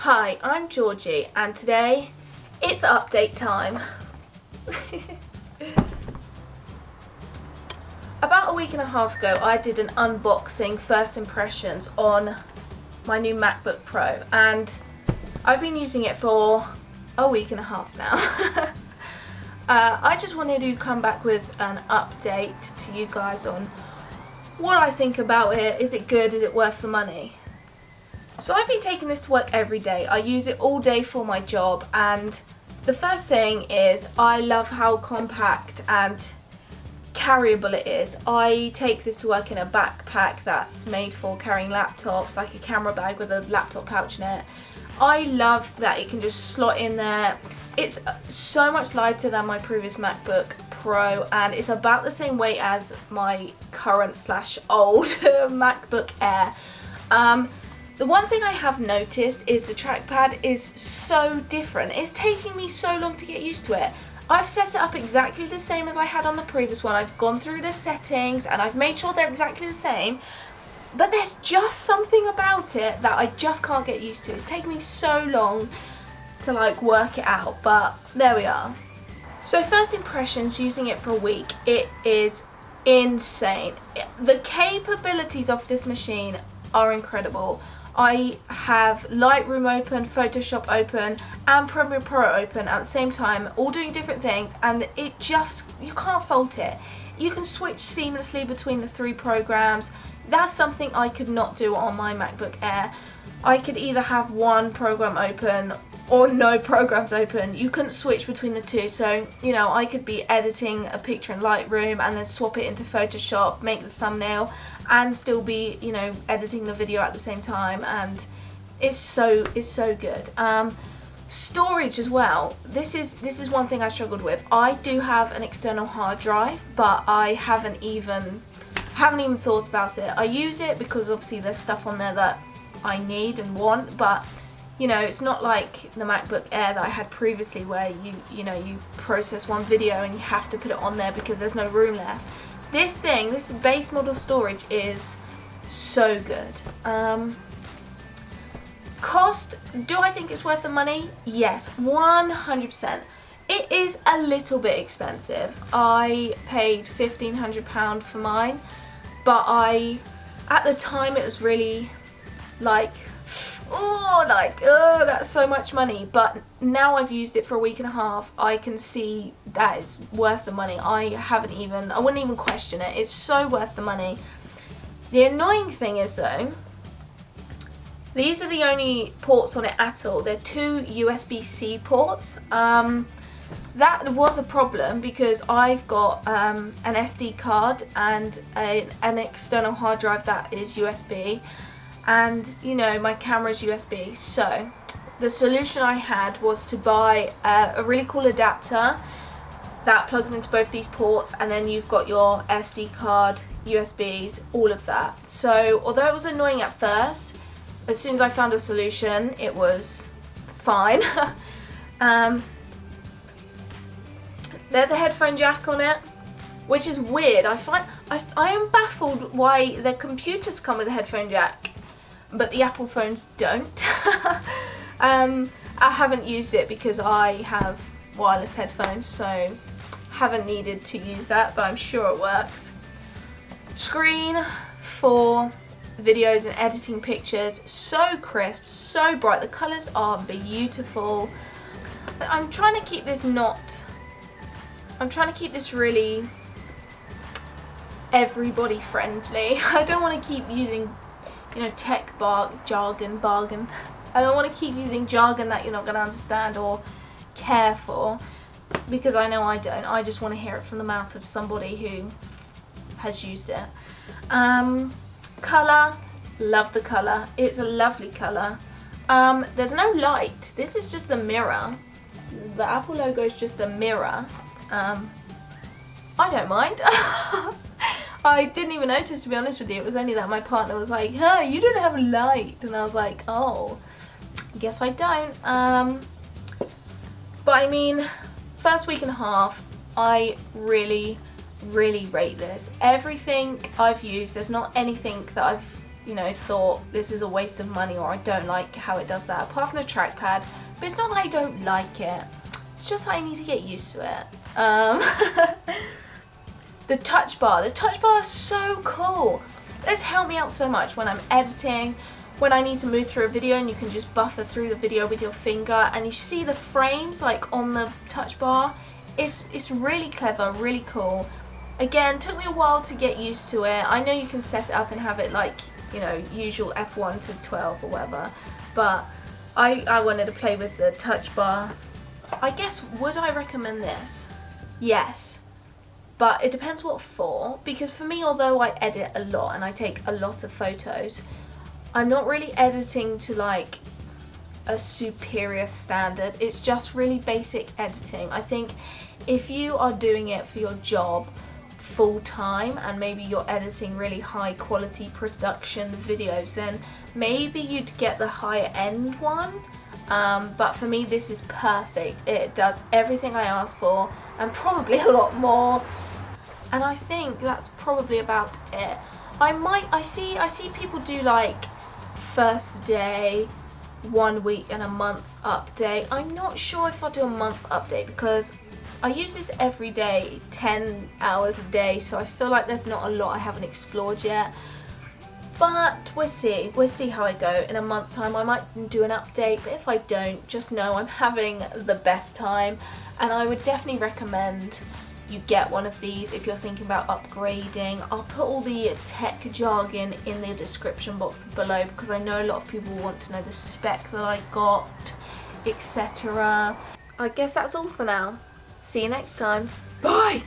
Hi, I'm Georgie and today it's update time. About a week and a half ago I did an unboxing first impressions on my new MacBook Pro and I've been using it for a week and a half now. I just wanted to come back with an update to you guys on what I think about it. Is it good? Is it worth the money? So I've been taking this to work every day. I use it all day for my job, and the first thing is I love how compact and carryable it is. I take this to work in a backpack that's made for carrying laptops, like a camera bag with a laptop pouch in it. I love that it can just slot in there. It's so much lighter than my previous MacBook Pro, and it's about the same weight as my current / old MacBook Air. The one thing I have noticed is the trackpad is so different. It's taking me so long to get used to it. I've set it up exactly the same as I had on the previous one. I've gone through the settings and I've made sure they're exactly the same. But there's just something about it that I just can't get used to. It's taken me so long to work it out, but there we are. So first impressions using it for a week, it is insane. The capabilities of this machine are incredible. I have Lightroom open, Photoshop open, and Premiere Pro open at the same time, all doing different things, and it just, you can't fault it. You can switch seamlessly between the three programs. That's something I could not do on my MacBook Air. I could either have one program open or no programs open. You couldn't switch between the two, so I could be editing a picture in Lightroom and then swap it into Photoshop, make the thumbnail, and still be editing the video at the same time, and it's so good. Storage as well. This is one thing I struggled with. I do have an external hard drive, but I haven't even thought about it. I use it because obviously there's stuff on there that I need and want, but it's not like the MacBook Air that I had previously where you process one video and you have to put it on there because there's no room left. This base model storage is so good. Cost, do I think it's worth the money? Yes, 100%. It is a little bit expensive. I paid £1,500 for mine, but at the time it was really that's so much money. But now I've used it for a week and a half, I can see that it's worth the money. I wouldn't even question it. It's so worth the money. The annoying thing is though, these are the only ports on it at all. They're two USB-C ports. That was a problem because I've got an SD card and an external hard drive that is USB, and my camera's USB. So the solution I had was to buy a really cool adapter that plugs into both these ports, and then you've got your SD card, USBs, all of that. So although it was annoying at first, as soon as I found a solution it was fine. There's a headphone jack on it, which is weird. I am baffled why the computers come with a headphone jack but the Apple phones don't. I haven't used it because I have wireless headphones, so haven't needed to use that, but I'm sure it works. Screen for videos and editing pictures, so crisp, so bright, the colours are beautiful. I'm trying to keep this really everybody friendly. I don't want to keep using tech jargon. I don't want to keep using jargon that you're not going to understand or care for, because I know I don't. I just want to hear it from the mouth of somebody who has used it. Colour, love the colour. It's a lovely colour. There's no light. This is just a mirror. The Apple logo is just a mirror. I don't mind. I didn't even notice, to be honest with you. It was only that my partner was like, "Huh, you don't have a light," and I was like, "Oh, guess I don't." But I mean, first week and a half, I really rate this. Everything I've used, there's not anything that I've you know, thought this is a waste of money or I don't like how it does that, apart from the trackpad. But it's not that I don't like it, it's just that I need to get used to it. The touch bar is so cool. It's helped me out so much when I'm editing, when I need to move through a video and you can just buffer through the video with your finger and you see the frames like on the touch bar. It's really clever, really cool. Again, took me a while to get used to it. I know you can set it up and have it like, you know, usual F1 to 12 or whatever, but I wanted to play with the touch bar. I guess, would I recommend this? Yes. But it depends what for, because for me, although I edit a lot and I take a lot of photos, I'm not really editing to like a superior standard. It's just really basic editing. I think if you are doing it for your job full time and maybe you're editing really high quality production videos, then maybe you'd get the higher end one. But for me, this is perfect. It does everything I asked for and probably a lot more. And I think that's probably about it. I see people do like first day, 1 week and a month update. I'm not sure if I'll do a month update because I use this every day, 10 hours a day, so I feel like there's not a lot I haven't explored yet. But we'll see how I go. In a month's time I might do an update, but if I don't, just know I'm having the best time. And I would definitely recommend you get one of these if you're thinking about upgrading. I'll put all the tech jargon in the description box below because I know a lot of people want to know the spec that I got, etc. I guess that's all for now. See you next time. Bye!